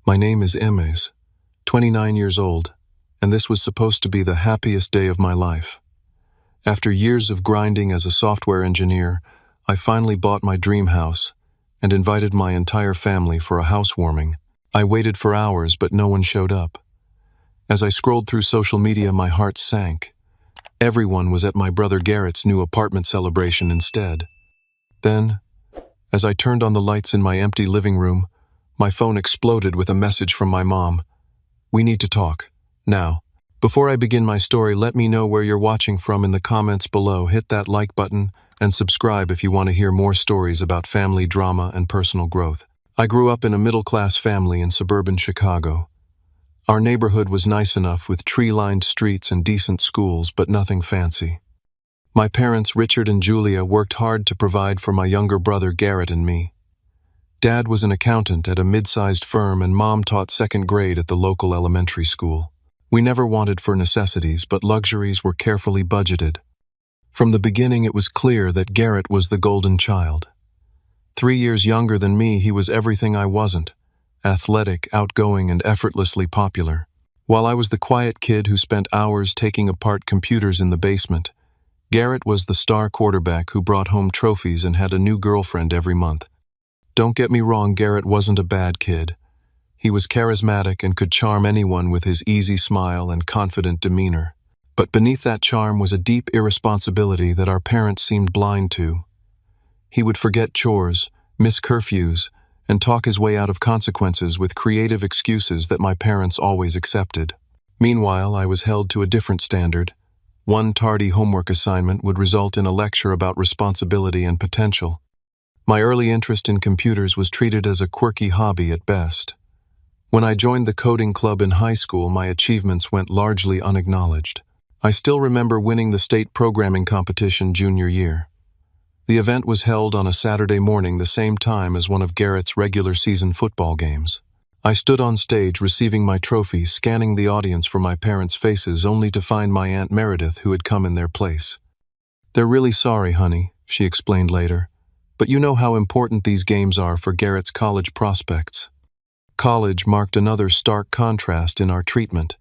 My name is Emes, 29 years old, and this was supposed to be the happiest day of my life. After years of grinding as a software engineer, I finally bought my dream house and invited my entire family for a housewarming. I waited for hours, but no one showed up. As I scrolled through social media, my heart sank. Everyone was at my brother Garrett's new apartment celebration instead. Then, as I turned on the lights in my empty living room, my phone exploded with a message from my mom. "We need to talk, now." Before I begin my story, let me know where you're watching from in the comments below. Hit that like button and subscribe if you want to hear more stories about family drama and personal growth. I grew up in a middle-class family in suburban Chicago. Our neighborhood was nice enough with tree-lined streets and decent schools, but nothing fancy. My parents, Richard and Julia, worked hard to provide for my younger brother Garrett and me. Dad was an accountant at a mid-sized firm, and Mom taught second grade at the local elementary school. We never wanted for necessities, but luxuries were carefully budgeted. From the beginning, it was clear that Garrett was the golden child. 3 years younger than me, he was everything I wasn't: athletic, outgoing, and effortlessly popular. While I was the quiet kid who spent hours taking apart computers in the basement, Garrett was the star quarterback who brought home trophies and had a new girlfriend every month. Don't get me wrong, Garrett wasn't a bad kid. He was charismatic and could charm anyone with his easy smile and confident demeanor. But beneath that charm was a deep irresponsibility that our parents seemed blind to. He would forget chores, miss curfews, and talk his way out of consequences with creative excuses that my parents always accepted. Meanwhile, I was held to a different standard. One tardy homework assignment would result in a lecture about responsibility and potential. My early interest in computers was treated as a quirky hobby at best. When I joined the coding club in high school, my achievements went largely unacknowledged. I still remember winning the state programming competition junior year. The event was held on a Saturday morning, the same time as one of Garrett's regular season football games. I stood on stage receiving my trophy, scanning the audience for my parents' faces, only to find my Aunt Meredith, who had come in their place. "They're really sorry, honey," she explained later. "But you know how important these games are for Garrett's college prospects." College marked another stark contrast in our treatment.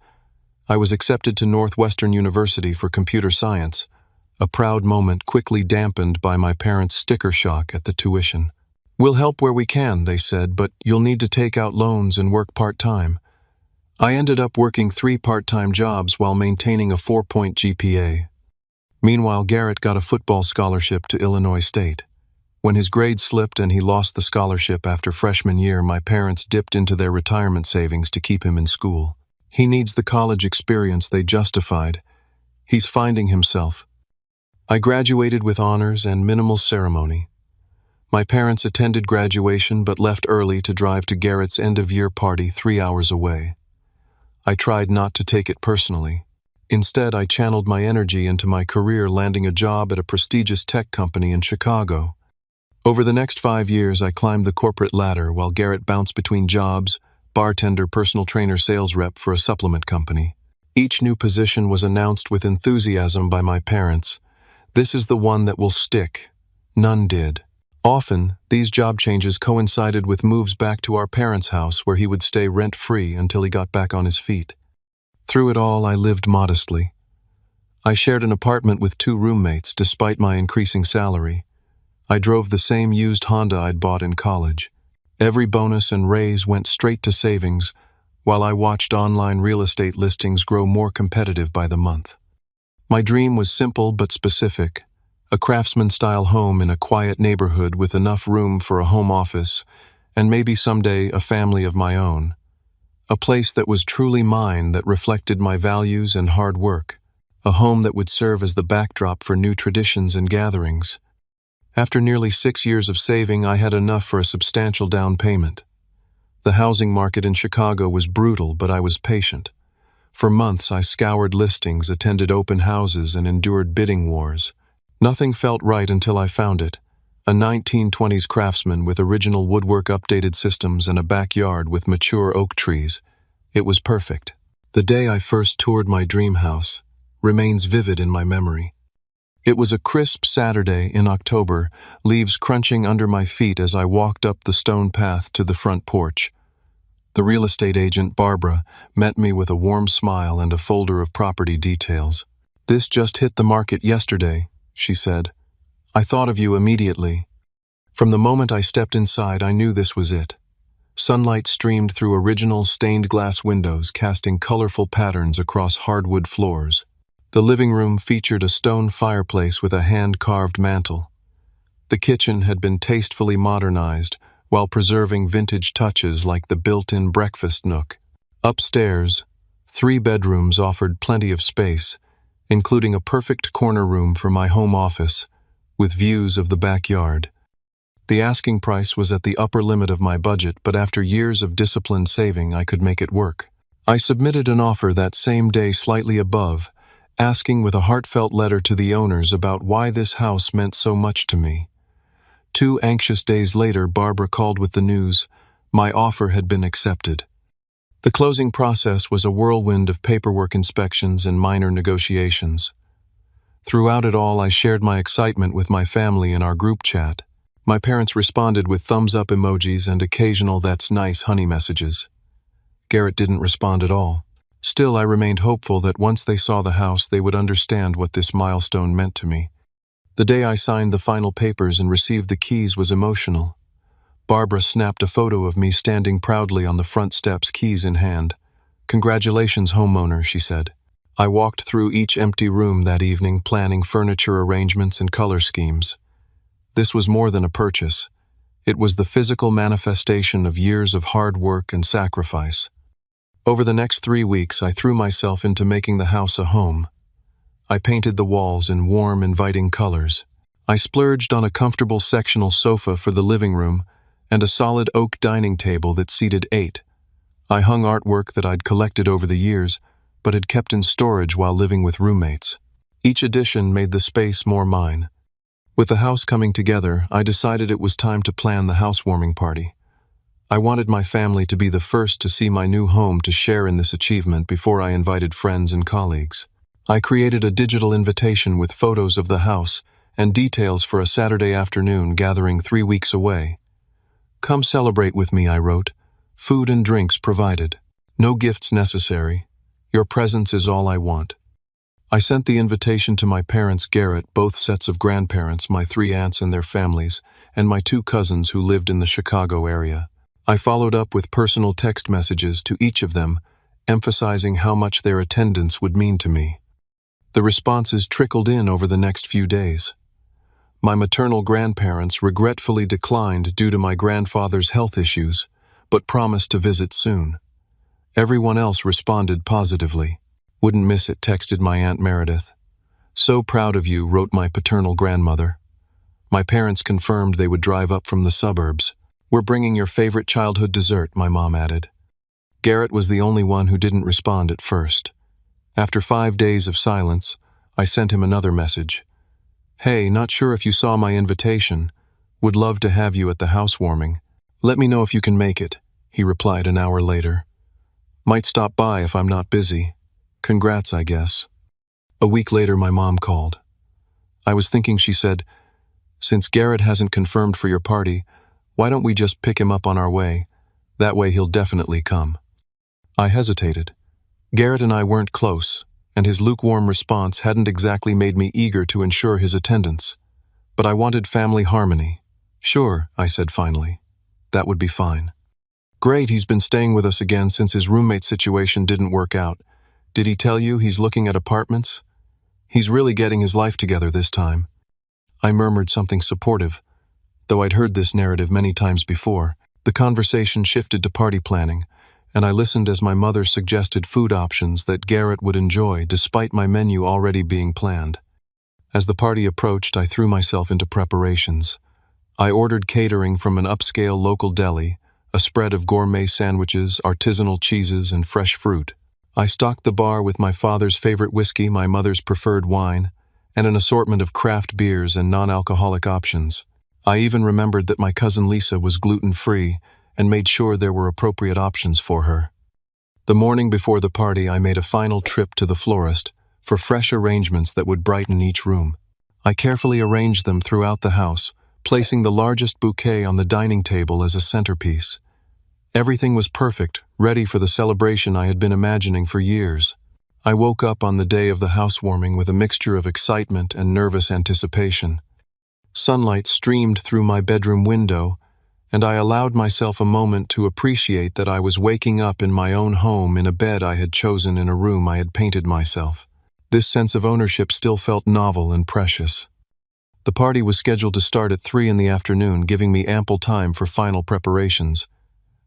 I was accepted to Northwestern University for computer science, a proud moment quickly dampened by my parents' sticker shock at the tuition. "We'll help where we can," they said, "but you'll need to take out loans and work part-time." I ended up working 3 part-time jobs while maintaining a 4-point GPA. Meanwhile, Garrett got a football scholarship to Illinois State. When his grades slipped and he lost the scholarship after freshman year, my parents dipped into their retirement savings to keep him in school. "He needs the college experience," they justified. "He's finding himself." I graduated with honors and minimal ceremony. My parents attended graduation but left early to drive to Garrett's end-of-year party 3 hours away. I tried not to take it personally. Instead, I channeled my energy into my career, landing a job at a prestigious tech company in Chicago. Over the next 5 years, I climbed the corporate ladder while Garrett bounced between jobs: bartender, personal trainer, sales rep for a supplement company. Each new position was announced with enthusiasm by my parents. "This is the one that will stick." None did. Often, these job changes coincided with moves back to our parents' house, where he would stay rent-free until he got back on his feet. Through it all, I lived modestly. I shared an apartment with 2 roommates, despite my increasing salary. I drove the same used Honda I'd bought in college. Every bonus and raise went straight to savings, while I watched online real estate listings grow more competitive by the month. My dream was simple but specific: a craftsman-style home in a quiet neighborhood with enough room for a home office, and maybe someday a family of my own. A place that was truly mine, that reflected my values and hard work. A home that would serve as the backdrop for new traditions and gatherings. After nearly 6 years of saving, I had enough for a substantial down payment. The housing market in Chicago was brutal, but I was patient. For months, I scoured listings, attended open houses, and endured bidding wars. Nothing felt right until I found it: a 1920s craftsman with original woodwork, updated systems, and a backyard with mature oak trees. It was perfect. The day I first toured my dream house remains vivid in my memory. It was a crisp Saturday in October, leaves crunching under my feet as I walked up the stone path to the front porch. The real estate agent, Barbara, met me with a warm smile and a folder of property details. "This just hit the market yesterday," she said. "I thought of you immediately." From the moment I stepped inside, I knew this was it. Sunlight streamed through original stained glass windows, casting colorful patterns across hardwood floors. The living room featured a stone fireplace with a hand-carved mantel. The kitchen had been tastefully modernized, while preserving vintage touches like the built-in breakfast nook. Upstairs, 3 bedrooms offered plenty of space, including a perfect corner room for my home office, with views of the backyard. The asking price was at the upper limit of my budget, but after years of disciplined saving, I could make it work. I submitted an offer that same day slightly above, asking with a heartfelt letter to the owners about why this house meant so much to me. 2 anxious days later, Barbara called with the news my offer had been accepted. The closing process was a whirlwind of paperwork inspections and minor negotiations. Throughout it all, I shared my excitement with my family in our group chat. My parents responded with thumbs-up emojis and occasional "that's nice, honey" messages. Garrett didn't respond at all. Still, I remained hopeful that once they saw the house, they would understand what this milestone meant to me. The day I signed the final papers and received the keys was emotional. Barbara snapped a photo of me standing proudly on the front steps, keys in hand. "Congratulations, homeowner," she said. I walked through each empty room that evening, planning furniture arrangements and color schemes. This was more than a purchase. It was the physical manifestation of years of hard work and sacrifice. Over the next 3 weeks, I threw myself into making the house a home. I painted the walls in warm, inviting colors. I splurged on a comfortable sectional sofa for the living room and a solid oak dining table that seated 8. I hung artwork that I'd collected over the years, but had kept in storage while living with roommates. Each addition made the space more mine. With the house coming together, I decided it was time to plan the housewarming party. I wanted my family to be the first to see my new home, to share in this achievement before I invited friends and colleagues. I created a digital invitation with photos of the house and details for a Saturday afternoon gathering 3 weeks away. "Come celebrate with me," I wrote. "Food and drinks provided. No gifts necessary. Your presence is all I want." I sent the invitation to my parents, Garrett, both sets of grandparents, my 3 aunts and their families, and my 2 cousins who lived in the Chicago area. I followed up with personal text messages to each of them, emphasizing how much their attendance would mean to me. The responses trickled in over the next few days. My maternal grandparents regretfully declined due to my grandfather's health issues, but promised to visit soon. Everyone else responded positively. "Wouldn't miss it," texted my Aunt Meredith. "So proud of you," wrote my paternal grandmother. My parents confirmed they would drive up from the suburbs. "We're bringing your favorite childhood dessert," my mom added. Garrett was the only one who didn't respond at first. After 5 days of silence, I sent him another message. "Hey, not sure if you saw my invitation. Would love to have you at the housewarming. Let me know if you can make it," he replied an hour later. "Might stop by if I'm not busy. Congrats, I guess." A week later, my mom called. "I was thinking," she said, "since Garrett hasn't confirmed for your party, why don't we just pick him up on our way? That way he'll definitely come." I hesitated. Garrett and I weren't close, and his lukewarm response hadn't exactly made me eager to ensure his attendance. But I wanted family harmony. "Sure," I said finally. "That would be fine." "Great, he's been staying with us again since his roommate situation didn't work out. Did he tell you he's looking at apartments? He's really getting his life together this time." I murmured something supportive, though I'd heard this narrative many times before. The conversation shifted to party planning, and I listened as my mother suggested food options that Garrett would enjoy, despite my menu already being planned. As the party approached, I threw myself into preparations. I ordered catering from an upscale local deli, a spread of gourmet sandwiches, artisanal cheeses, and fresh fruit. I stocked the bar with my father's favorite whiskey, my mother's preferred wine, and an assortment of craft beers and non-alcoholic options. I even remembered that my cousin Lisa was gluten-free and made sure there were appropriate options for her. The morning before the party, I made a final trip to the florist for fresh arrangements that would brighten each room. I carefully arranged them throughout the house, placing the largest bouquet on the dining table as a centerpiece. Everything was perfect, ready for the celebration I had been imagining for years. I woke up on the day of the housewarming with a mixture of excitement and nervous anticipation. Sunlight streamed through my bedroom window, and I allowed myself a moment to appreciate that I was waking up in my own home in a bed I had chosen in a room I had painted myself. This sense of ownership still felt novel and precious. The party was scheduled to start at 3 in the afternoon, giving me ample time for final preparations.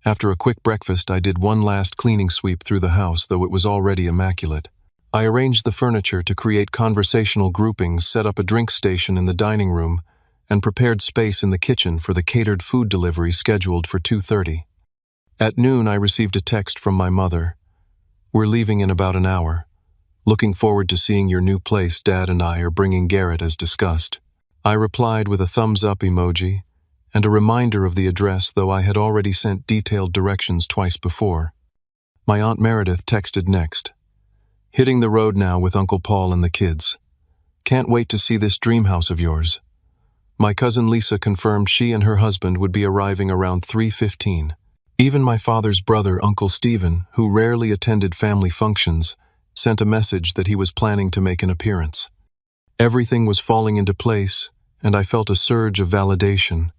After a quick breakfast, I did one last cleaning sweep through the house, though it was already immaculate. I arranged the furniture to create conversational groupings, set up a drink station in the dining room, and prepared space in the kitchen for the catered food delivery scheduled for 2:30. At noon, I received a text from my mother. "We're leaving in about an hour. Looking forward to seeing your new place. Dad and I are bringing Garrett as discussed." I replied with a thumbs-up emoji and a reminder of the address, though I had already sent detailed directions twice before. My Aunt Meredith texted next. "Hitting the road now with Uncle Paul and the kids. Can't wait to see this dream house of yours." My cousin Lisa confirmed she and her husband would be arriving around 3:15. Even my father's brother, Uncle Stephen, who rarely attended family functions, sent a message that he was planning to make an appearance. Everything was falling into place, and I felt a surge of validation.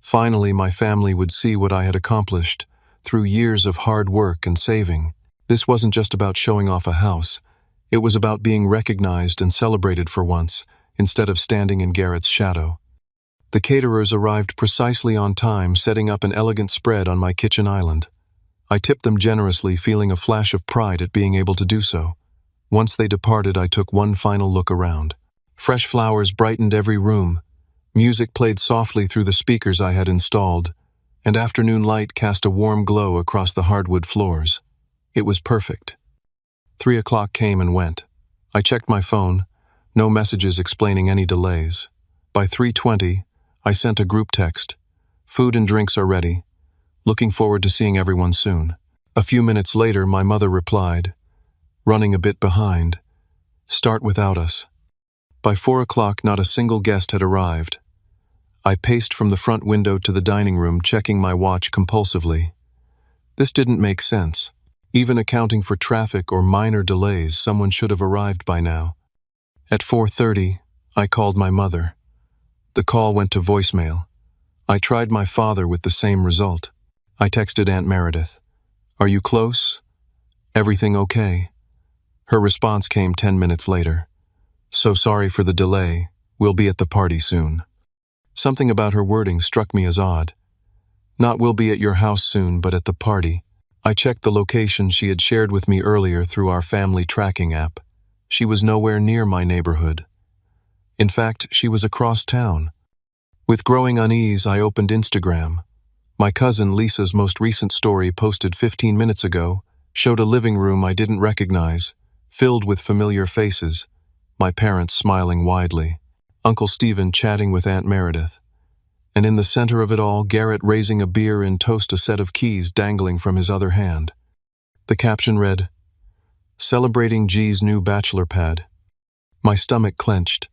Finally, my family would see what I had accomplished through years of hard work and saving. This wasn't just about showing off a house. It was about being recognized and celebrated for once, instead of standing in Garrett's shadow. The caterers arrived precisely on time, setting up an elegant spread on my kitchen island. I tipped them generously, feeling a flash of pride at being able to do so. Once they departed, I took one final look around. Fresh flowers brightened every room. Music played softly through the speakers I had installed, and afternoon light cast a warm glow across the hardwood floors. It was perfect. 3 o'clock came and went. I checked my phone. No messages explaining any delays. By 3:20, I sent a group text. "Food and drinks are ready. Looking forward to seeing everyone soon." A few minutes later, my mother replied, "Running a bit behind. Start without us." By 4 o'clock, not a single guest had arrived. I paced from the front window to the dining room, checking my watch compulsively. This didn't make sense. Even accounting for traffic or minor delays, someone should have arrived by now. At 4:30, I called my mother. The call went to voicemail. I tried my father with the same result. I texted Aunt Meredith. "Are you close? Everything okay?" Her response came 10 minutes later. "So sorry for the delay. We'll be at the party soon." Something about her wording struck me as odd. Not "we'll be at your house soon," but "at the party." I checked the location she had shared with me earlier through our family tracking app. She was nowhere near my neighborhood. In fact, she was across town. With growing unease, I opened Instagram. My cousin Lisa's most recent story, posted 15 minutes ago, showed a living room I didn't recognize, filled with familiar faces, my parents smiling widely, Uncle Stephen chatting with Aunt Meredith, and in the center of it all, Garrett raising a beer and toast, a set of keys dangling from his other hand. The caption read, "Celebrating G's new bachelor pad." My stomach clenched.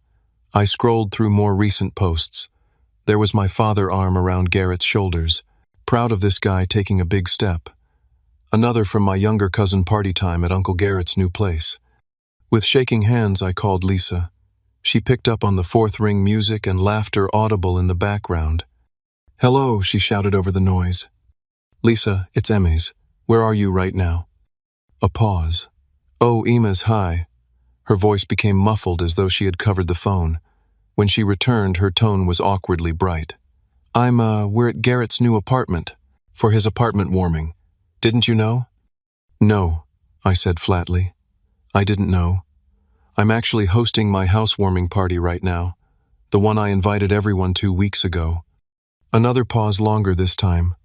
I scrolled through more recent posts. There was my father, arm around Garrett's shoulders, proud of this guy taking a big step. Another from my younger cousin, party time at Uncle Garrett's new place. With shaking hands, I called Lisa. She picked up on the fourth ring, music and laughter audible in the background. "Hello," she shouted over the noise. "Lisa, it's Emmys. Where are you right now?" A pause. "Oh, Emma's, hi." Her voice became muffled as though she had covered the phone. When she returned, her tone was awkwardly bright. We're at Garrett's new apartment, for his apartment warming. Didn't you know?" "No," I said flatly. "I didn't know. I'm actually hosting my housewarming party right now, the one I invited everyone to weeks ago." Another pause, longer this time.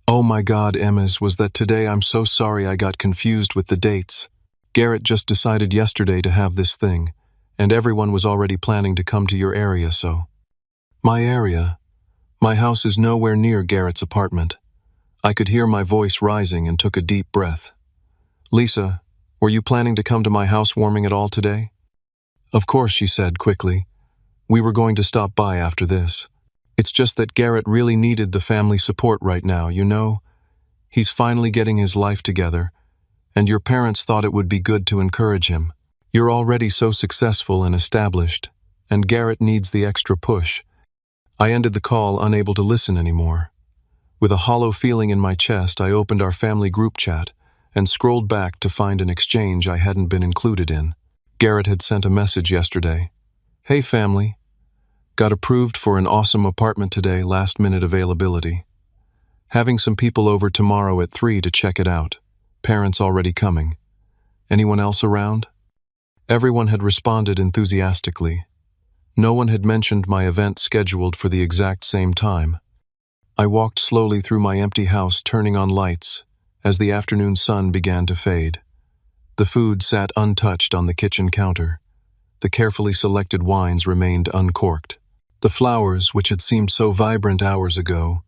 "Oh my God, Emma's, was that today? I'm so sorry, I got confused with the dates. Garrett just decided yesterday to have this thing, and everyone was already planning to come to your area, so." "My area? My house is nowhere near Garrett's apartment." I could hear my voice rising and took a deep breath. "Lisa, were you planning to come to my housewarming at all today?" "Of course," she said quickly. "We were going to stop by after this. It's just that Garrett really needed the family support right now, you know? He's finally getting his life together, and your parents thought it would be good to encourage him. You're already so successful and established, and Garrett needs the extra push. I ended the call, unable to listen anymore. With a hollow feeling in my chest, I opened our family group chat and scrolled back to find an exchange I hadn't been included in. Garrett had sent a message yesterday. "Hey family, got approved for an awesome apartment today, last minute availability. Having some people over tomorrow at 3 to check it out. Parents already coming. Anyone else around?" Everyone had responded enthusiastically. No one had mentioned my event scheduled for the exact same time. I walked slowly through my empty house, turning on lights as the afternoon sun began to fade. The food sat untouched on the kitchen counter. The carefully selected wines remained uncorked. The flowers, which had seemed so vibrant hours ago,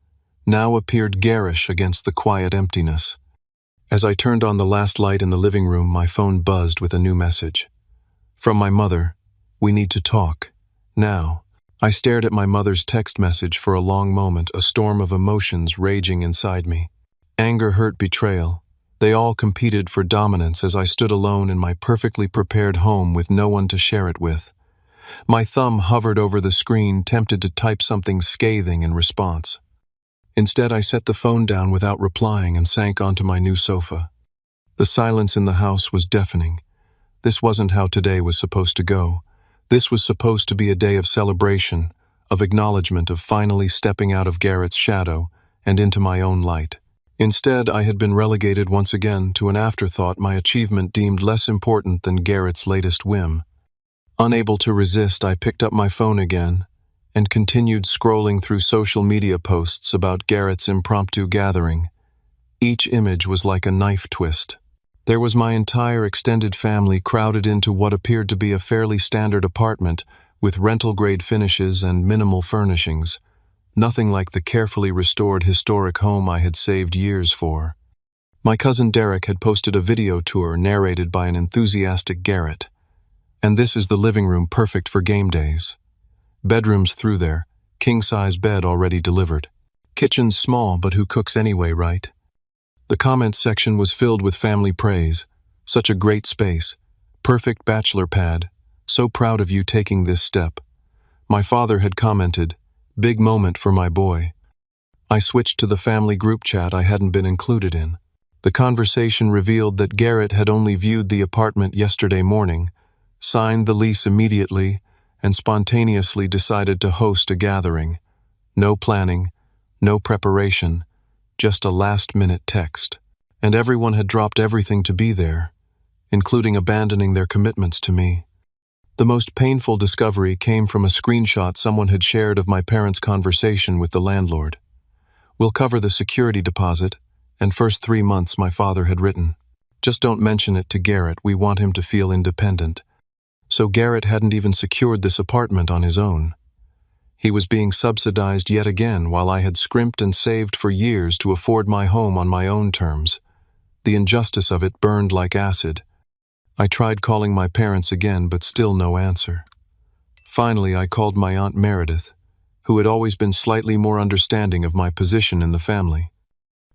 now appeared garish against the quiet emptiness. As I turned on the last light in the living room, my phone buzzed with a new message. From my mother, "We need to talk. Now." I stared at my mother's text message for a long moment, a storm of emotions raging inside me. Anger, hurt, betrayal. They all competed for dominance as I stood alone in my perfectly prepared home with no one to share it with. My thumb hovered over the screen, tempted to type something scathing in response. Instead, I set the phone down without replying and sank onto my new sofa. The silence in the house was deafening. This wasn't how today was supposed to go. This was supposed to be a day of celebration, of acknowledgement, of finally stepping out of Garrett's shadow and into my own light. Instead, I had been relegated once again to an afterthought, my achievement deemed less important than Garrett's latest whim. Unable to resist, I picked up my phone again and continued scrolling through social media posts about Garrett's impromptu gathering. Each image was like a knife twist. There was my entire extended family crowded into what appeared to be a fairly standard apartment with rental-grade finishes and minimal furnishings. Nothing like the carefully restored historic home I had saved years for. My cousin Derek had posted a video tour narrated by an enthusiastic Garrett. And this is the living room, perfect for game days. Bedrooms through there, king-size bed already delivered. Kitchen's small, but who cooks anyway, right? The comments section was filled with family praise. Such a great space. Perfect bachelor pad. So proud of you taking this step. My father had commented, "Big moment for my boy." I switched to the family group chat I hadn't been included in. The conversation revealed that Garrett had only viewed the apartment yesterday morning, signed the lease immediately, and spontaneously decided to host a gathering. No planning, no preparation, just a last-minute text. And everyone had dropped everything to be there, including abandoning their commitments to me. The most painful discovery came from a screenshot someone had shared of my parents' conversation with the landlord. "We'll cover the security deposit, and first 3 months," my father had written. "Just don't mention it to Garrett, we want him to feel independent." So Garrett hadn't even secured this apartment on his own. He was being subsidized yet again while I had scrimped and saved for years to afford my home on my own terms. The injustice of it burned like acid. I tried calling my parents again, but still no answer. Finally, I called my Aunt Meredith, who had always been slightly more understanding of my position in the family.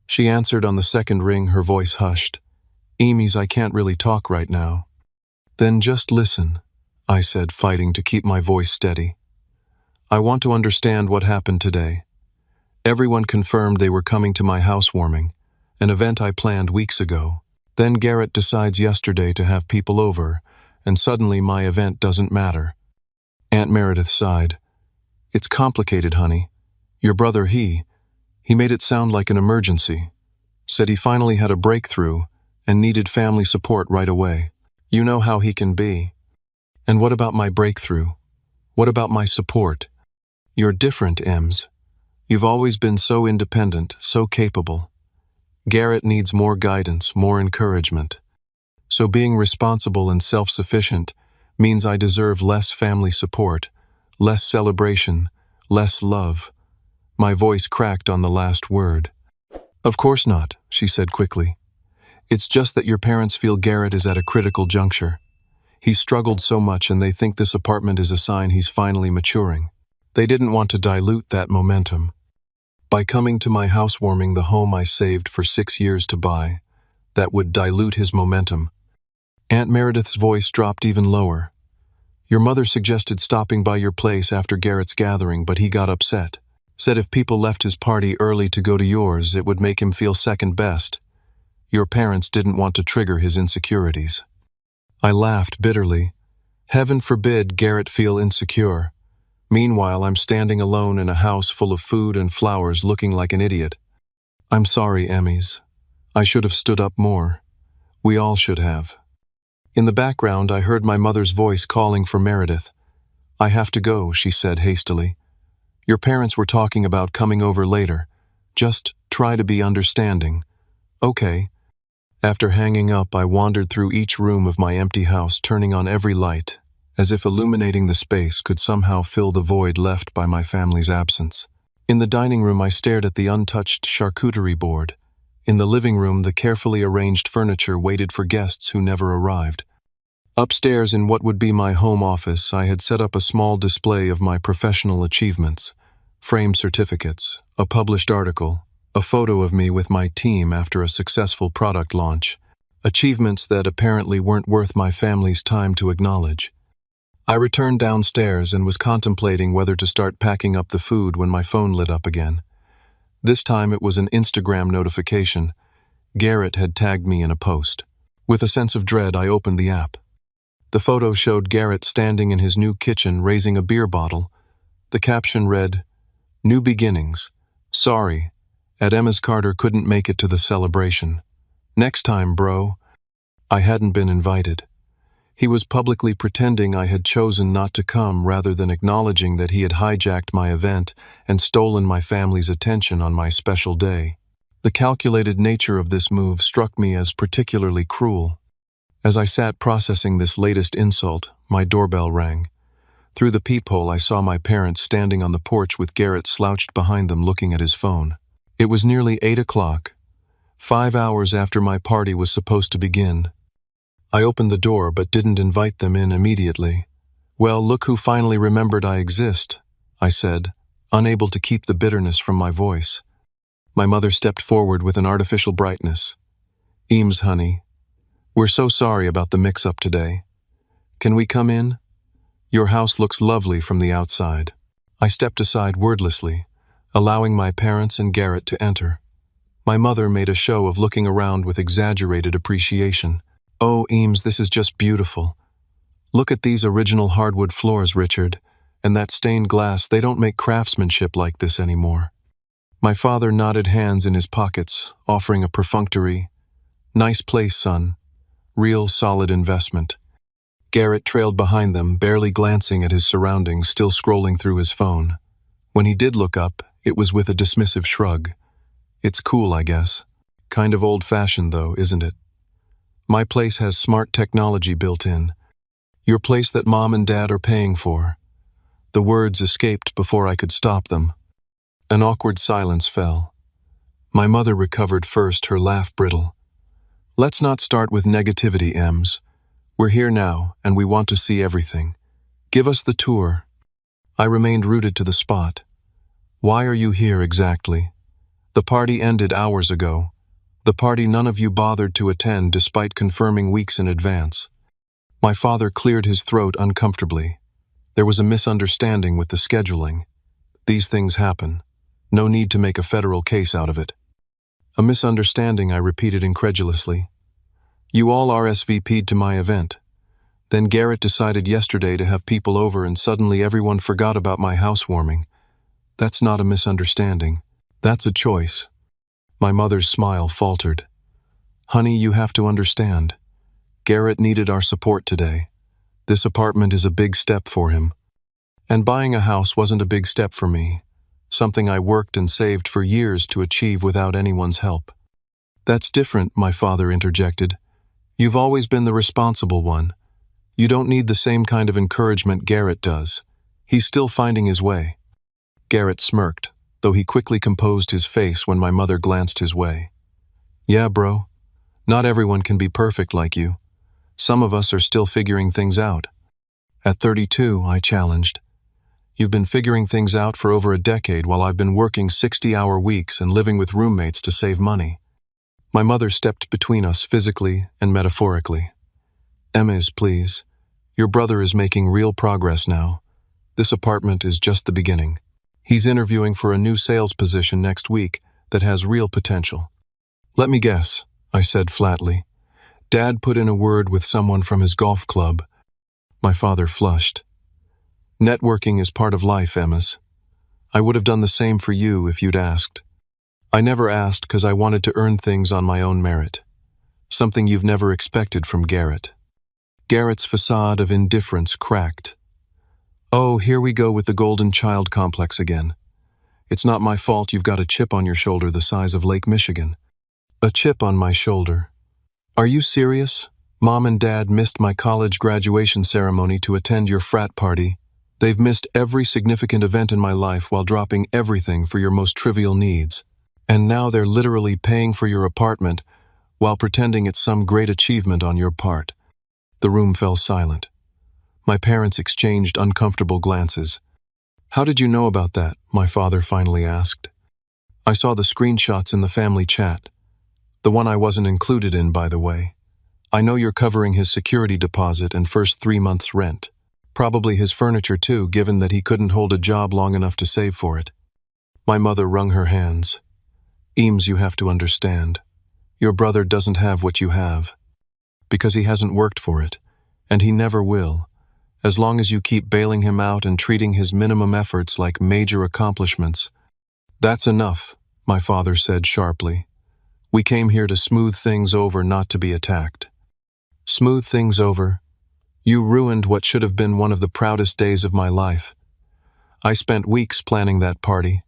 She answered on the second ring, her voice hushed. "Emies, I can't really talk right now." "Then just listen," I said, fighting to keep my voice steady. "I want to understand what happened today. Everyone confirmed they were coming to my housewarming, an event I planned weeks ago. Then Garrett decides yesterday to have people over, and suddenly my event doesn't matter." Aunt Meredith sighed. "It's complicated, honey. Your brother, he made it sound like an emergency. Said he finally had a breakthrough and needed family support right away. You know how he can be." "And what about my breakthrough? What about my support?" "You're different, Ems. You've always been so independent, so capable. Garrett needs more guidance, more encouragement. So being responsible and self-sufficient means I deserve less family support, less celebration, less love." My voice cracked on the last word. "Of course not," she said quickly. "It's just that your parents feel Garrett is at a critical juncture. He's struggled so much and they think this apartment is a sign he's finally maturing. They didn't want to dilute that momentum." By coming to my housewarming, the home I saved for 6 years to buy, that would dilute his momentum. Aunt Meredith's voice dropped even lower. Your mother suggested stopping by your place after Garrett's gathering, but he got upset. Said if people left his party early to go to yours, it would make him feel second best. Your parents didn't want to trigger his insecurities. I laughed bitterly. Heaven forbid Garrett feel insecure. Meanwhile, I'm standing alone in a house full of food and flowers looking like an idiot. I'm sorry, Emmys. I should have stood up more. We all should have. In the background, I heard my mother's voice calling for Meredith. I have to go, she said hastily. Your parents were talking about coming over later. Just try to be understanding. Okay. After hanging up, I wandered through each room of my empty house, turning on every light, as if illuminating the space could somehow fill the void left by my family's absence. In the dining room, I stared at the untouched charcuterie board. In the living room, the carefully arranged furniture waited for guests who never arrived. Upstairs, in what would be my home office, I had set up a small display of my professional achievements, framed certificates, a published article, a photo of me with my team after a successful product launch, achievements that apparently weren't worth my family's time to acknowledge. I returned downstairs and was contemplating whether to start packing up the food when my phone lit up again. This time it was an Instagram notification. Garrett had tagged me in a post. With a sense of dread, I opened the app. The photo showed Garrett standing in his new kitchen raising a beer bottle. The caption read, "New beginnings. Sorry, Emma's Carter couldn't make it to the celebration. Next time, bro." I hadn't been invited. He was publicly pretending I had chosen not to come rather than acknowledging that he had hijacked my event and stolen my family's attention on my special day. The calculated nature of this move struck me as particularly cruel. As I sat processing this latest insult, my doorbell rang. Through the peephole, I saw my parents standing on the porch with Garrett slouched behind them looking at his phone. It was nearly 8 o'clock, 5 hours after my party was supposed to begin. I opened the door but didn't invite them in immediately. "Well, look who finally remembered I exist," I said, unable to keep the bitterness from my voice. My mother stepped forward with an artificial brightness. "Eames, honey, we're so sorry about the mix-up today. Can we come in? Your house looks lovely from the outside." I stepped aside wordlessly, allowing my parents and Garrett to enter. My mother made a show of looking around with exaggerated appreciation. "Oh, Eames, this is just beautiful. Look at these original hardwood floors, Richard, and that stained glass. They don't make craftsmanship like this anymore." My father nodded, hands in his pockets, offering a perfunctory, "Nice place, son. Real solid investment." Garrett trailed behind them, barely glancing at his surroundings, still scrolling through his phone. When he did look up, it was with a dismissive shrug. "It's cool, I guess. Kind of old-fashioned, though, isn't it? My place has smart technology built in. Your place that Mom and Dad are paying for." The words escaped before I could stop them. An awkward silence fell. My mother recovered first, her laugh brittle. "Let's not start with negativity, Ems. We're here now, and we want to see everything. Give us the tour." I remained rooted to the spot. "Why are you here exactly? The party ended hours ago. The party none of you bothered to attend despite confirming weeks in advance." My father cleared his throat uncomfortably. There was a misunderstanding with the scheduling. These things happen. No need to make a federal case out of it. "A misunderstanding," I repeated incredulously. "You all RSVP'd to my event. Then Garrett decided yesterday to have people over and suddenly everyone forgot about my housewarming. That's not a misunderstanding. That's a choice." My mother's smile faltered. "Honey, you have to understand. Garrett needed our support today. This apartment is a big step for him. And buying a house wasn't a big step for me. Something I worked and saved for years to achieve without anyone's help." "That's different," my father interjected. "You've always been the responsible one. You don't need the same kind of encouragement Garrett does. He's still finding his way." Garrett smirked, though he quickly composed his face when my mother glanced his way. "Yeah, bro. Not everyone can be perfect like you. Some of us are still figuring things out." "At 32, I challenged. You've been figuring things out for over a decade while I've been working 60-hour weeks and living with roommates to save money. My mother stepped between us physically and metaphorically. Emma, please. Your brother is making real progress now. This apartment is just the beginning. He's interviewing for a new sales position next week that has real potential. Let me guess, I said flatly. Dad put in a word with someone from his golf club. My father flushed. Networking is part of life, Emma. I would have done the same for you if you'd asked. I never asked because I wanted to earn things on my own merit. Something you've never expected from Garrett. Garrett's facade of indifference cracked. Oh, here we go with the golden child complex again. It's not my fault you've got a chip on your shoulder the size of Lake Michigan. A chip on my shoulder. Are you serious? Mom and Dad missed my college graduation ceremony to attend your frat party. They've missed every significant event in my life while dropping everything for your most trivial needs. And now they're literally paying for your apartment while pretending it's some great achievement on your part. The room fell silent. My parents exchanged uncomfortable glances. How did you know about that? My father finally asked. I saw the screenshots in the family chat. The one I wasn't included in, by the way. I know you're covering his security deposit and first 3 months' rent. Probably his furniture too, given that he couldn't hold a job long enough to save for it. My mother wrung her hands. Eames, you have to understand. Your brother doesn't have what you have. Because he hasn't worked for it. And he never will. As long as you keep bailing him out and treating his minimum efforts like major accomplishments. That's enough, my father said sharply. We came here to smooth things over, not to be attacked. Smooth things over? You ruined what should have been one of the proudest days of my life. I spent weeks planning that party.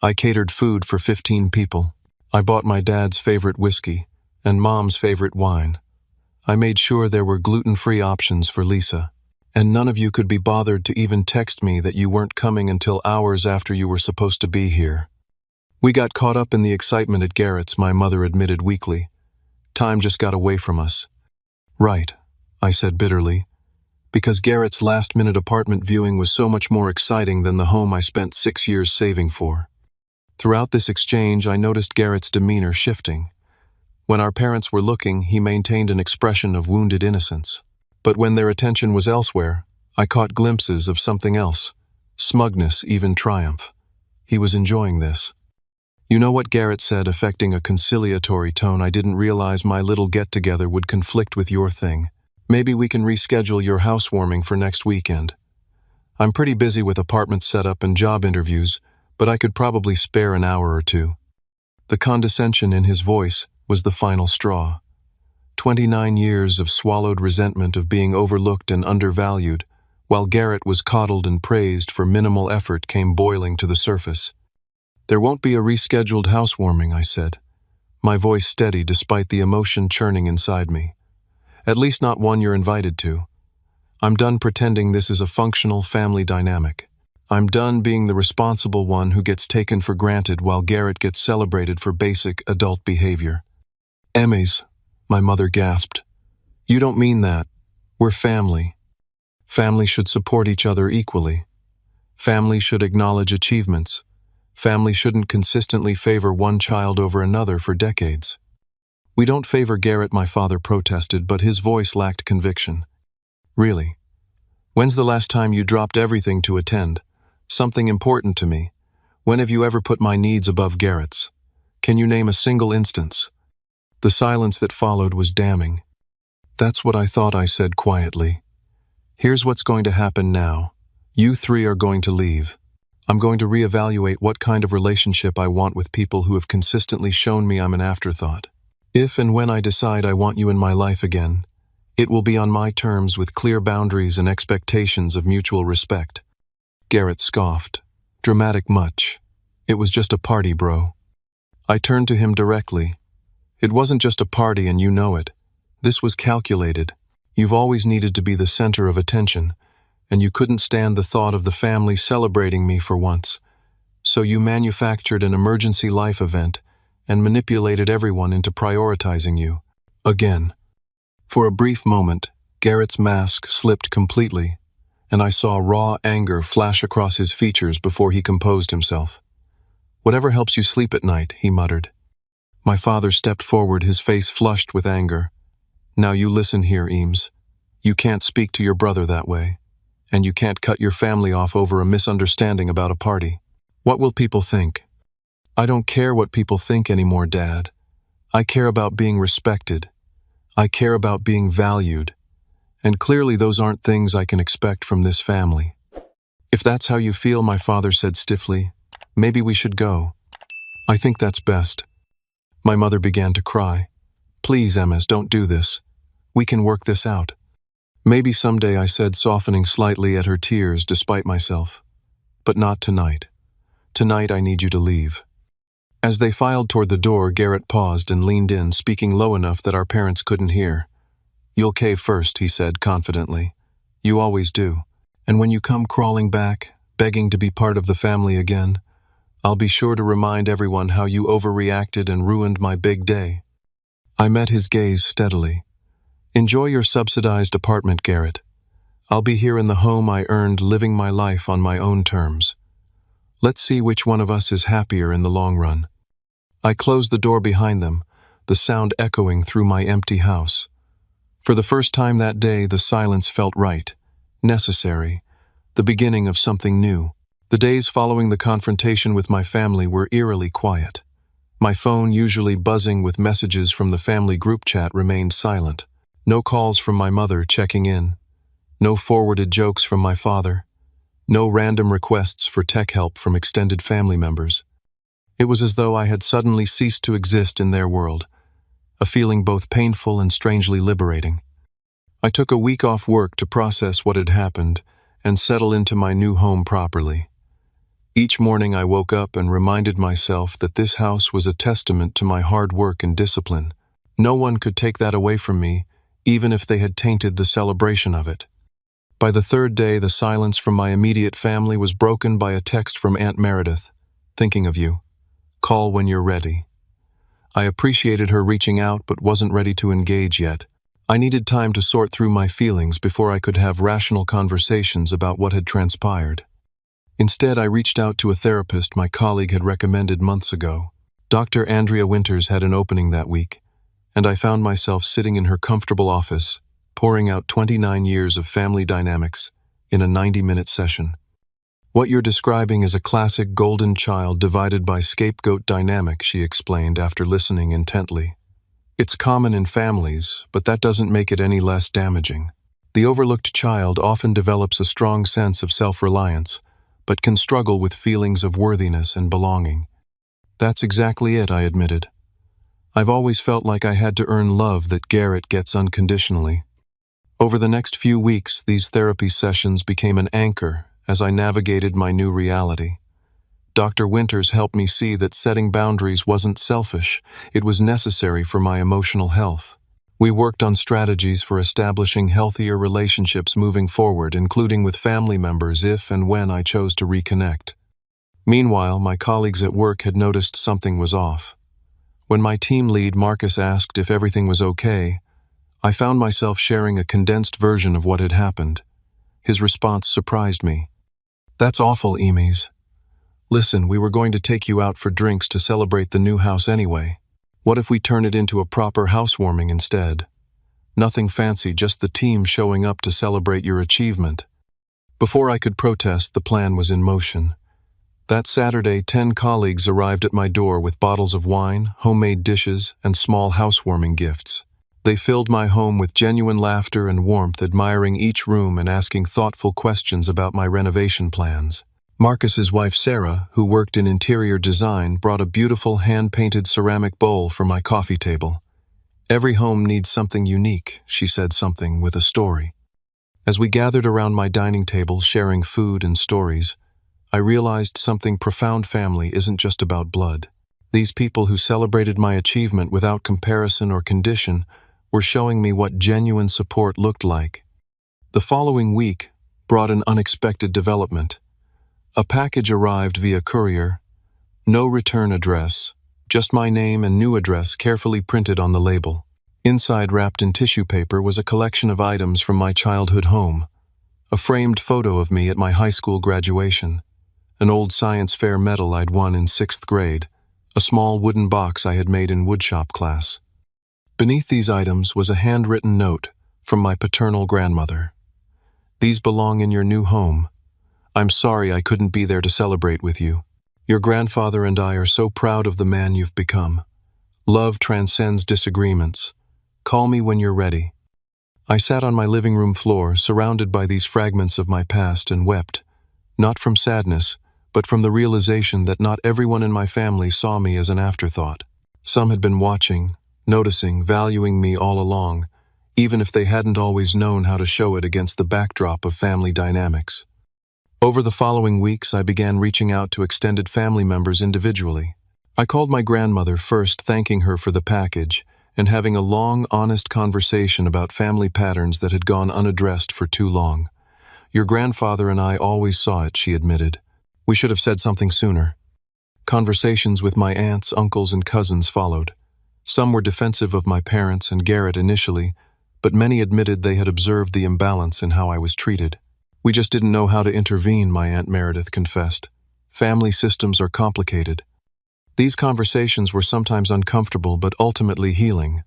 I catered food for 15 people. I bought my dad's favorite whiskey and Mom's favorite wine. I made sure there were gluten-free options for Lisa. And none of you could be bothered to even text me that you weren't coming until hours after you were supposed to be here. We got caught up in the excitement at Garrett's, my mother admitted weakly. Time just got away from us. Right, I said bitterly, because Garrett's last-minute apartment viewing was so much more exciting than the home I spent 6 years saving for. Throughout this exchange, I noticed Garrett's demeanor shifting. When our parents were looking, he maintained an expression of wounded innocence. But when their attention was elsewhere, I caught glimpses of something else. Smugness, even triumph. He was enjoying this. You know what Garrett said, affecting a conciliatory tone. I didn't realize my little get-together would conflict with your thing. Maybe we can reschedule your housewarming for next weekend. I'm pretty busy with apartment setup and job interviews, but I could probably spare an hour or two. The condescension in his voice was the final straw. 29 years of swallowed resentment of being overlooked and undervalued, while Garrett was coddled and praised for minimal effort, came boiling to the surface. There won't be a rescheduled housewarming, I said, my voice steady despite the emotion churning inside me. At least not one you're invited to. I'm done pretending this is a functional family dynamic. I'm done being the responsible one who gets taken for granted while Garrett gets celebrated for basic adult behavior. Emmys, my mother gasped. You don't mean that. We're family. Family should support each other equally. Family should acknowledge achievements. Family shouldn't consistently favor one child over another for decades. We don't favor Garrett, my father protested, but his voice lacked conviction. Really? When's the last time you dropped everything to attend? Something important to me. When have you ever put my needs above Garrett's? Can you name a single instance? The silence that followed was damning. That's what I thought, I said quietly. Here's what's going to happen now. You three are going to leave. I'm going to reevaluate what kind of relationship I want with people who have consistently shown me I'm an afterthought. If and when I decide I want you in my life again, it will be on my terms with clear boundaries and expectations of mutual respect. Garrett scoffed. Dramatic much. It was just a party, bro. I turned to him directly. It wasn't just a party and you know it. This was calculated. You've always needed to be the center of attention, and you couldn't stand the thought of the family celebrating me for once. So you manufactured an emergency life event and manipulated everyone into prioritizing you. Again. For a brief moment, Garrett's mask slipped completely, and I saw raw anger flash across his features before he composed himself. "Whatever helps you sleep at night," he muttered. My father stepped forward, his face flushed with anger. "Now you listen here, Eames. You can't speak to your brother that way, and you can't cut your family off over a misunderstanding about a party. What will people think?" "I don't care what people think anymore, Dad. I care about being respected. I care about being valued. And clearly those aren't things I can expect from this family." "If that's how you feel," my father said stiffly, "maybe we should go." "I think that's best." My mother began to cry. "Please, Emma, don't do this. We can work this out." "Maybe someday," I said, softening slightly at her tears despite myself. "But not tonight. Tonight I need you to leave." As they filed toward the door, Garrett paused and leaned in, speaking low enough that our parents couldn't hear. "You'll cave first," he said confidently. "You always do. And when you come crawling back, begging to be part of the family again, I'll be sure to remind everyone how you overreacted and ruined my big day." I met his gaze steadily. "Enjoy your subsidized apartment, Garrett. I'll be here in the home I earned, living my life on my own terms. Let's see which one of us is happier in the long run." I closed the door behind them, the sound echoing through my empty house. For the first time that day, the silence felt right, necessary, the beginning of something new. The days following the confrontation with my family were eerily quiet. My phone, usually buzzing with messages from the family group chat, remained silent. No calls from my mother checking in. No forwarded jokes from my father. No random requests for tech help from extended family members. It was as though I had suddenly ceased to exist in their world, a feeling both painful and strangely liberating. I took a week off work to process what had happened and settle into my new home properly. Each morning I woke up and reminded myself that this house was a testament to my hard work and discipline. No one could take that away from me, even if they had tainted the celebration of it. By the third day, the silence from my immediate family was broken by a text from Aunt Meredith. "Thinking of you. Call when you're ready." I appreciated her reaching out but wasn't ready to engage yet. I needed time to sort through my feelings before I could have rational conversations about what had transpired. Instead, I reached out to a therapist my colleague had recommended months ago. Dr. Andrea Winters had an opening that week, and I found myself sitting in her comfortable office, pouring out 29 years of family dynamics in a 90-minute session. "What you're describing is a classic golden child divided by scapegoat dynamic," she explained after listening intently. "It's common in families, but that doesn't make it any less damaging. The overlooked child often develops a strong sense of self-reliance, but can struggle with feelings of worthiness and belonging." "That's exactly it," I admitted. "I've always felt like I had to earn love that Garrett gets unconditionally." Over the next few weeks, these therapy sessions became an anchor as I navigated my new reality. Dr. Winters helped me see that setting boundaries wasn't selfish, it was necessary for my emotional health. We worked on strategies for establishing healthier relationships moving forward, including with family members if and when I chose to reconnect. Meanwhile, my colleagues at work had noticed something was off. When my team lead, Marcus, asked if everything was okay, I found myself sharing a condensed version of what had happened. His response surprised me. "That's awful, Eames. Listen, we were going to take you out for drinks to celebrate the new house anyway. What if we turn it into a proper housewarming instead? Nothing fancy, just the team showing up to celebrate your achievement." Before I could protest, the plan was in motion. That Saturday, 10 colleagues arrived at my door with bottles of wine, homemade dishes, and small housewarming gifts. They filled my home with genuine laughter and warmth, admiring each room and asking thoughtful questions about my renovation plans. Marcus's wife, Sarah, who worked in interior design, brought a beautiful hand-painted ceramic bowl for my coffee table. "Every home needs something unique," she said, something with a story. As we gathered around my dining table, sharing food and stories, I realized something profound: family isn't just about blood. These people who celebrated my achievement without comparison or condition were showing me what genuine support looked like. The following week brought an unexpected development. A package arrived via courier. No return address, just my name and new address carefully printed on the label. Inside, wrapped in tissue paper, was a collection of items from my childhood home. a framed photo of me at my high school graduation, an old science fair medal I'd won in 6th grade, a small wooden box I had made in woodshop class. Beneath these items was a handwritten note from my paternal grandmother. "These belong in your new home. I'm sorry I couldn't be there to celebrate with you. Your grandfather and I are so proud of the man you've become. Love transcends disagreements. Call me when you're ready." I sat on my living room floor, surrounded by these fragments of my past, and wept, not from sadness, but from the realization that not everyone in my family saw me as an afterthought. Some had been watching, noticing, valuing me all along, even if they hadn't always known how to show it against the backdrop of family dynamics. Over the following weeks, I began reaching out to extended family members individually. I called my grandmother first, thanking her for the package, and having a long, honest conversation about family patterns that had gone unaddressed for too long. "Your grandfather and I always saw it," she admitted. "We should have said something sooner." Conversations with my aunts, uncles, and cousins followed. Some were defensive of my parents and Garrett initially, but many admitted they had observed the imbalance in how I was treated. "We just didn't know how to intervene," my Aunt Meredith confessed. "Family systems are complicated." These conversations were sometimes uncomfortable but ultimately healing.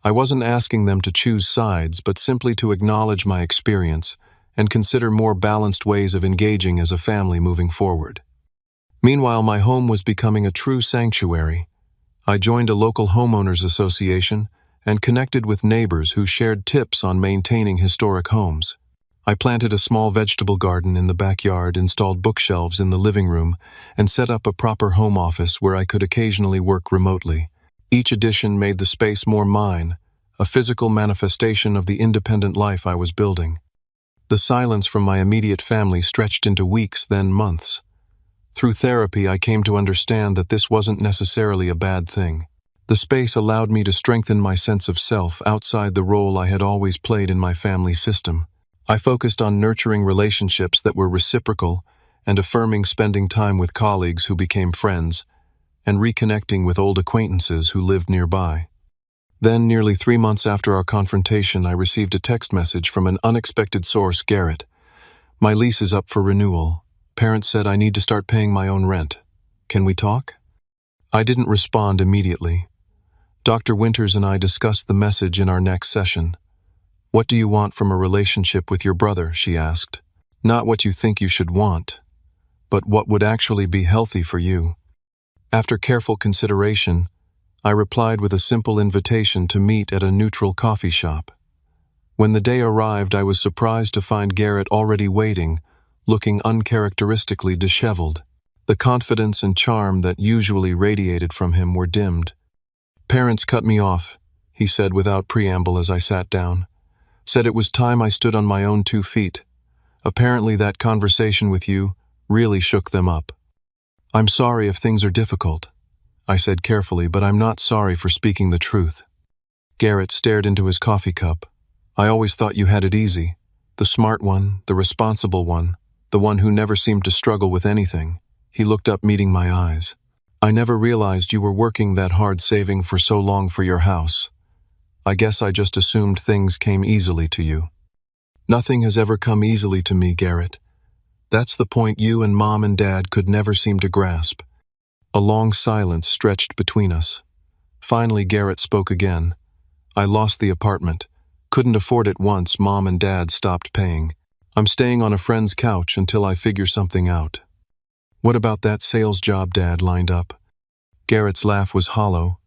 I wasn't asking them to choose sides, but simply to acknowledge my experience and consider more balanced ways of engaging as a family moving forward. Meanwhile, my home was becoming a true sanctuary. I joined a local homeowners association and connected with neighbors who shared tips on maintaining historic homes. I planted a small vegetable garden in the backyard, installed bookshelves in the living room, and set up a proper home office where I could occasionally work remotely. Each addition made the space more mine, a physical manifestation of the independent life I was building. The silence from my immediate family stretched into weeks, then months. Through therapy, I came to understand that this wasn't necessarily a bad thing. The space allowed me to strengthen my sense of self outside the role I had always played in my family system. I focused on nurturing relationships that were reciprocal and affirming spending time with colleagues who became friends and reconnecting with old acquaintances who lived nearby. Then, nearly 3 months after our confrontation, I received a text message from an unexpected source: "Garrett, my lease is up for renewal. Parents said I need to start paying my own rent. Can we talk?" I didn't respond immediately. Dr. Winters and I discussed the message in our next session. "What do you want from a relationship with your brother?" she asked. "Not what you think you should want, but what would actually be healthy for you." After careful consideration, I replied with a simple invitation to meet at a neutral coffee shop. When the day arrived, I was surprised to find Garrett already waiting, looking uncharacteristically disheveled. The confidence and charm that usually radiated from him were dimmed. "Parents cut me off," he said without preamble as I sat down. "Said it was time I stood on my own 2 feet. Apparently that conversation with you really shook them up." "I'm sorry if things are difficult," I said carefully, "but I'm not sorry for speaking the truth." Garrett stared into his coffee cup. "I always thought you had it easy. The smart one, the responsible one, the one who never seemed to struggle with anything." He looked up, meeting my eyes. "I never realized you were working that hard, saving for so long for your house. I guess I just assumed things came easily to you." "Nothing has ever come easily to me, Garrett. That's the point you and Mom and Dad could never seem to grasp." A long silence stretched between us. Finally, Garrett spoke again. "I lost the apartment. Couldn't afford it once Mom and Dad stopped paying. I'm staying on a friend's couch until I figure something out." "What about that sales job Dad lined up?" Garrett's laugh was hollow.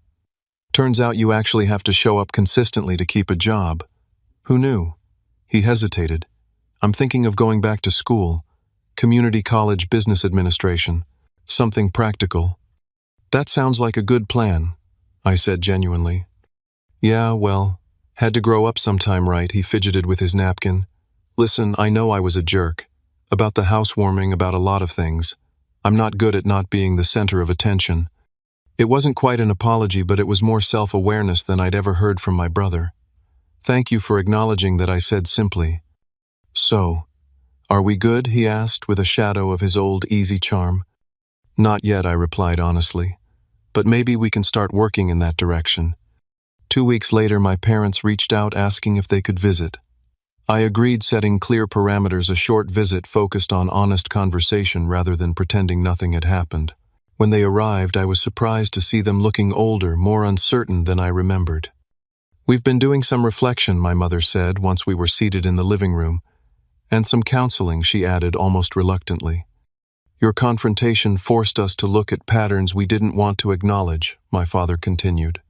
"Turns out you actually have to show up consistently to keep a job." "Who knew?" He hesitated. "I'm thinking of going back to school. Community college business administration. Something practical." "That sounds like a good plan," I said genuinely. "Yeah, well, had to grow up sometime, right?" He fidgeted with his napkin. "Listen, I know I was a jerk. About the housewarming, about a lot of things. I'm not good at not being the center of attention." It wasn't quite an apology, but it was more self-awareness than I'd ever heard from my brother. "Thank you for acknowledging that," I said simply. "So, are we good?" he asked with a shadow of his old easy charm. "Not yet," I replied honestly. "But maybe we can start working in that direction." 2 weeks later, my parents reached out asking if they could visit. I agreed, setting clear parameters, a short visit focused on honest conversation rather than pretending nothing had happened. When they arrived, I was surprised to see them looking older, more uncertain than I remembered. "We've been doing some reflection," my mother said once we were seated in the living room, "and some counseling," she added almost reluctantly. "Your confrontation forced us to look at patterns we didn't want to acknowledge," my father continued.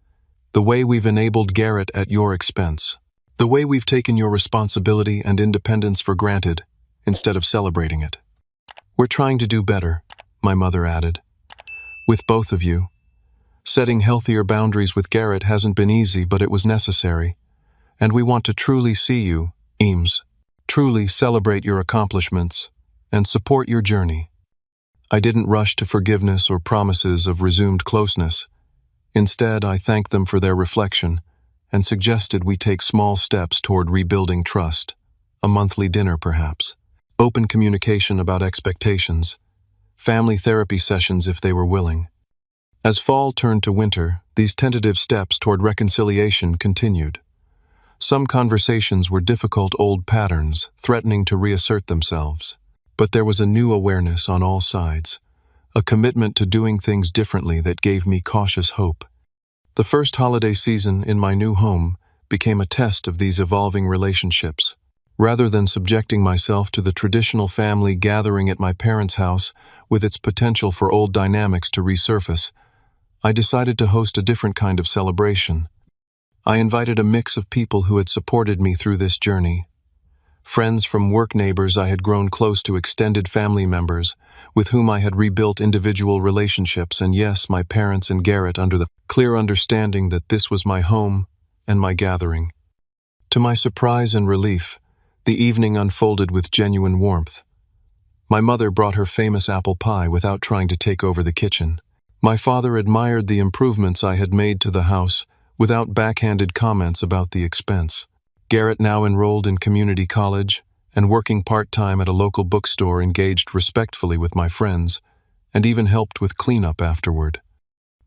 "The way we've enabled Garrett at your expense. The way we've taken your responsibility and independence for granted, instead of celebrating it. We're trying to do better," my mother added. "With both of you. Setting healthier boundaries with Garrett hasn't been easy, but it was necessary. And we want to truly see you, Eames. Truly celebrate your accomplishments and support your journey." I didn't rush to forgiveness or promises of resumed closeness. Instead, I thanked them for their reflection and suggested we take small steps toward rebuilding trust. A monthly dinner, perhaps. Open communication about expectations. Family therapy sessions if they were willing. As fall turned to winter, these tentative steps toward reconciliation continued. Some conversations were difficult old patterns, threatening to reassert themselves. But there was a new awareness on all sides, a commitment to doing things differently that gave me cautious hope. The first holiday season in my new home became a test of these evolving relationships. Rather than subjecting myself to the traditional family gathering at my parents' house with its potential for old dynamics to resurface, I decided to host a different kind of celebration. I invited a mix of people who had supported me through this journey. Friends from work, neighbors I had grown close to, extended family members with whom I had rebuilt individual relationships, and yes, my parents and Garrett, under the clear understanding that this was my home and my gathering. To my surprise and relief, the evening unfolded with genuine warmth. My mother brought her famous apple pie without trying to take over the kitchen. My father admired the improvements I had made to the house without backhanded comments about the expense. Garrett, now enrolled in community college and working part-time at a local bookstore, engaged respectfully with my friends and even helped with cleanup afterward.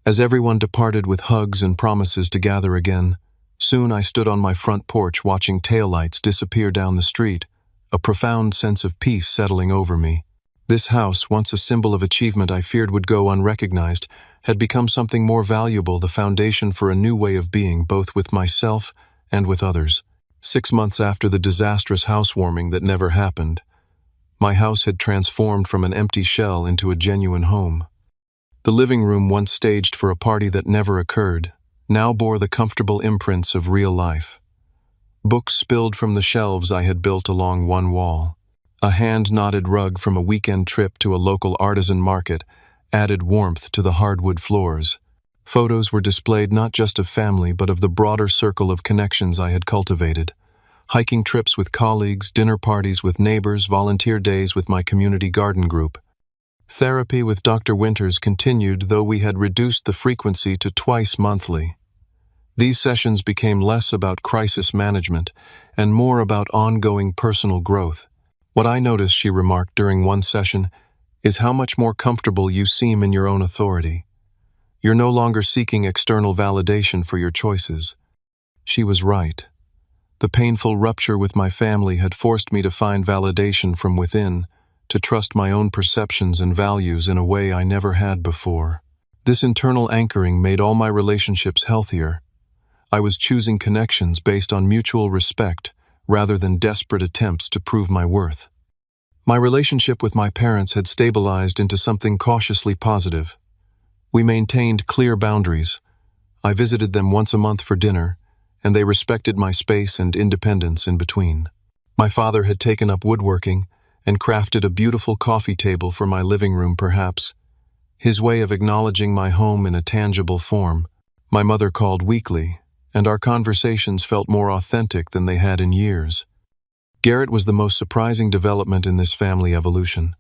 As everyone departed with hugs and promises to gather again, soon I stood on my front porch watching taillights disappear down the street, a profound sense of peace settling over me. This house, once a symbol of achievement I feared would go unrecognized, had become something more valuable, the foundation for a new way of being, both with myself and with others. 6 months after the disastrous housewarming that never happened, my house had transformed from an empty shell into a genuine home. The living room, once staged for a party that never occurred, now bore the comfortable imprints of real life. Books spilled from the shelves I had built along one wall. A hand-knotted rug from a weekend trip to a local artisan market added warmth to the hardwood floors. Photos were displayed not just of family but of the broader circle of connections I had cultivated. Hiking trips with colleagues, dinner parties with neighbors, volunteer days with my community garden group. Therapy with Dr. Winters continued, though we had reduced the frequency to twice monthly. These sessions became less about crisis management and more about ongoing personal growth. "What I noticed," she remarked during one session, "is how much more comfortable you seem in your own authority. You're no longer seeking external validation for your choices." She was right. The painful rupture with my family had forced me to find validation from within, to trust my own perceptions and values in a way I never had before. This internal anchoring made all my relationships healthier. I was choosing connections based on mutual respect rather than desperate attempts to prove my worth. My relationship with my parents had stabilized into something cautiously positive. We maintained clear boundaries. I visited them once a month for dinner, and they respected my space and independence in between. My father had taken up woodworking and crafted a beautiful coffee table for my living room, perhaps his way of acknowledging my home in a tangible form. My mother called weekly, and our conversations felt more authentic than they had in years. Garrett was the most surprising development in this family evolution.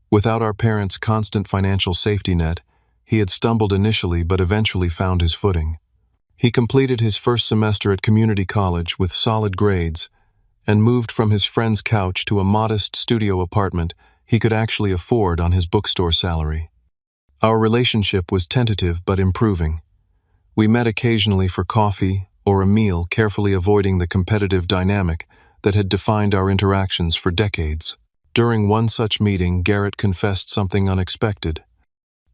Without our parents' constant financial safety net, he had stumbled initially but eventually found his footing. He completed his first semester at community college with solid grades and moved from his friend's couch to a modest studio apartment he could actually afford on his bookstore salary. Our relationship was tentative but improving. We met occasionally for coffee or a meal, carefully avoiding the competitive dynamic that had defined our interactions for decades. During one such meeting, Garrett confessed something unexpected.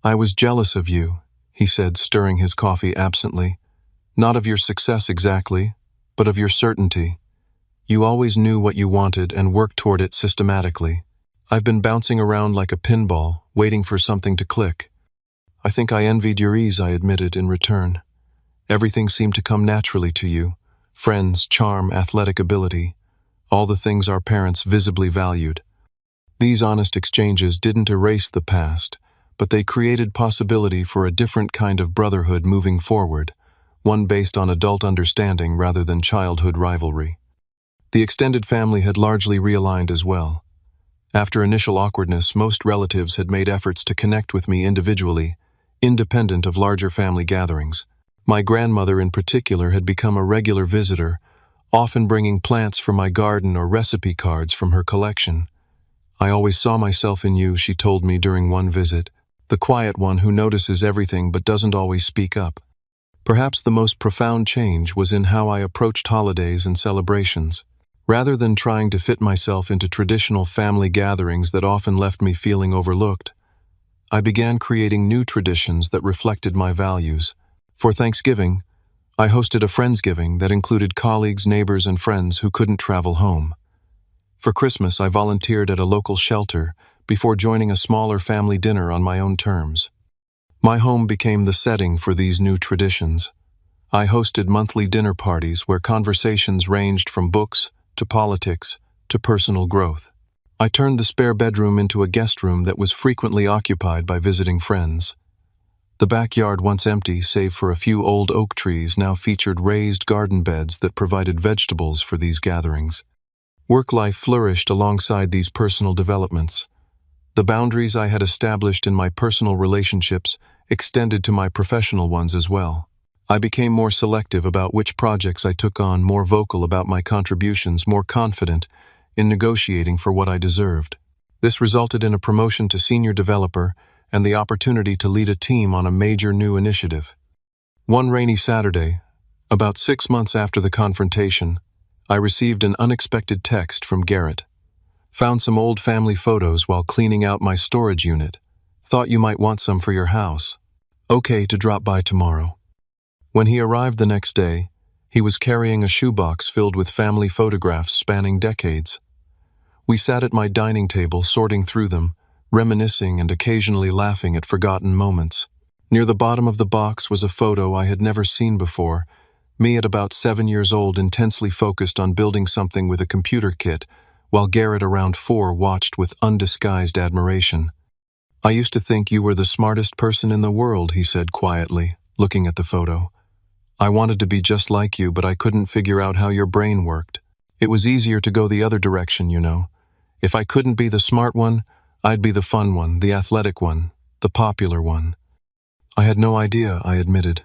"I was jealous of you," he said, stirring his coffee absently. "Not of your success exactly, but of your certainty. You always knew what you wanted and worked toward it systematically. I've been bouncing around like a pinball, waiting for something to click. I think I envied your ease," I admitted in return. "Everything seemed to come naturally to you. Friends, charm, athletic ability, all the things our parents visibly valued." These honest exchanges didn't erase the past, but they created possibility for a different kind of brotherhood moving forward, one based on adult understanding rather than childhood rivalry. The extended family had largely realigned as well. After initial awkwardness, most relatives had made efforts to connect with me individually, independent of larger family gatherings. My grandmother in particular had become a regular visitor, often bringing plants from my garden or recipe cards from her collection. "I always saw myself in you," she told me during one visit, "the quiet one who notices everything but doesn't always speak up." Perhaps the most profound change was in how I approached holidays and celebrations. Rather than trying to fit myself into traditional family gatherings that often left me feeling overlooked, I began creating new traditions that reflected my values. For Thanksgiving, I hosted a Friendsgiving that included colleagues, neighbors, and friends who couldn't travel home. For Christmas, I volunteered at a local shelter before joining a smaller family dinner on my own terms. My home became the setting for these new traditions. I hosted monthly dinner parties where conversations ranged from books to politics to personal growth. I turned the spare bedroom into a guest room that was frequently occupied by visiting friends. The backyard, once empty save for a few old oak trees, now featured raised garden beds that provided vegetables for these gatherings. Work life flourished alongside these personal developments. The boundaries I had established in my personal relationships extended to my professional ones as well. I became more selective about which projects I took on, more vocal about my contributions, more confident in negotiating for what I deserved. This resulted in a promotion to senior developer and the opportunity to lead a team on a major new initiative. One rainy Saturday, about 6 months after the confrontation, I received an unexpected text from Garrett. "Found some old family photos while cleaning out my storage unit. Thought you might want some for your house. Okay to drop by tomorrow." When he arrived the next day, he was carrying a shoebox filled with family photographs spanning decades. We sat at my dining table sorting through them, reminiscing and occasionally laughing at forgotten moments. Near the bottom of the box was a photo I had never seen before, me at about 7 years old, intensely focused on building something with a computer kit, while Garrett, around 4, watched with undisguised admiration. "I used to think you were the smartest person in the world," he said quietly, looking at the photo. "I wanted to be just like you, but I couldn't figure out how your brain worked. It was easier to go the other direction, you know. If I couldn't be the smart one, I'd be the fun one, the athletic one, the popular one." "I had no idea," I admitted.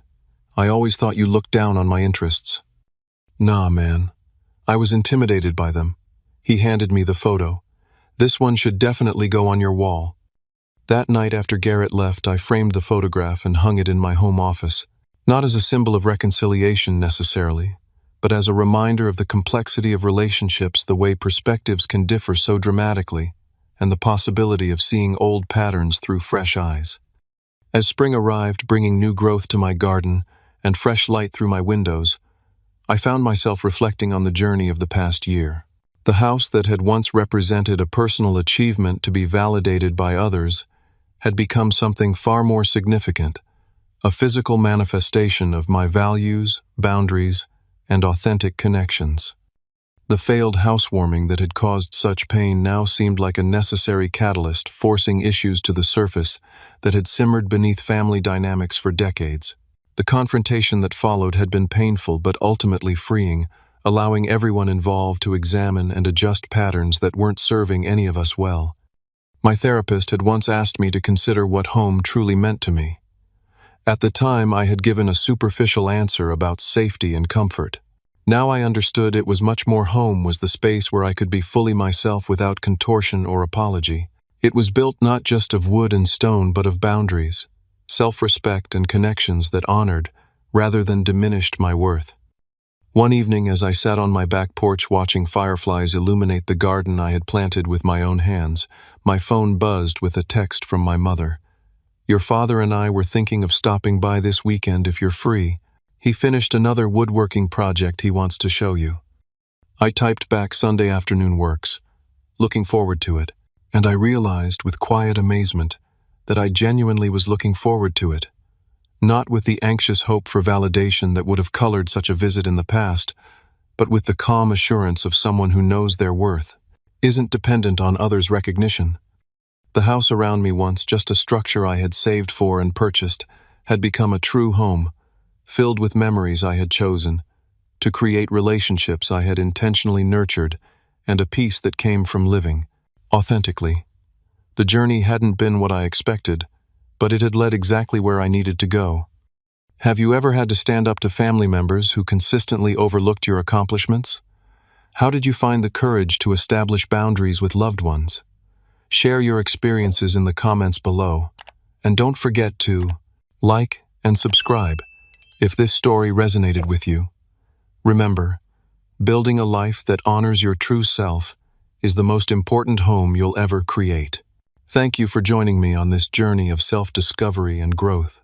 "I always thought you looked down on my interests." "Nah, man. I was intimidated by them." He handed me the photo. "This one should definitely go on your wall." That night after Garrett left, I framed the photograph and hung it in my home office. Not as a symbol of reconciliation necessarily, but as a reminder of the complexity of relationships, the way perspectives can differ so dramatically, and the possibility of seeing old patterns through fresh eyes. As spring arrived, bringing new growth to my garden and fresh light through my windows, I found myself reflecting on the journey of the past year. The house that had once represented a personal achievement to be validated by others had become something far more significant, a physical manifestation of my values, boundaries, and authentic connections. The failed housewarming that had caused such pain now seemed like a necessary catalyst, forcing issues to the surface that had simmered beneath family dynamics for decades. The confrontation that followed had been painful but ultimately freeing, allowing everyone involved to examine and adjust patterns that weren't serving any of us well. My therapist had once asked me to consider what home truly meant to me. At the time, I had given a superficial answer about safety and comfort. Now I understood it was much more. Home was the space where I could be fully myself without contortion or apology. It was built not just of wood and stone, but of boundaries, self-respect, and connections that honored rather than diminished my worth. One evening, as I sat on my back porch watching fireflies illuminate the garden I had planted with my own hands, my phone buzzed with a text from my mother. "Your father and I were thinking of stopping by this weekend if you're free. He finished another woodworking project he wants to show you." I typed back, "Sunday afternoon works. Looking forward to it." And I realized with quiet amazement that I genuinely was looking forward to it. Not with the anxious hope for validation that would have colored such a visit in the past, but with the calm assurance of someone who knows their worth, isn't dependent on others' recognition. The house around me, once just a structure I had saved for and purchased, had become a true home, filled with memories I had chosen, to create relationships I had intentionally nurtured, and a peace that came from living authentically. The journey hadn't been what I expected, but it had led exactly where I needed to go. Have you ever had to stand up to family members who consistently overlooked your accomplishments? How did you find the courage to establish boundaries with loved ones? Share your experiences in the comments below, and don't forget to like and subscribe if this story resonated with you. Remember, building a life that honors your true self is the most important home you'll ever create. Thank you for joining me on this journey of self-discovery and growth.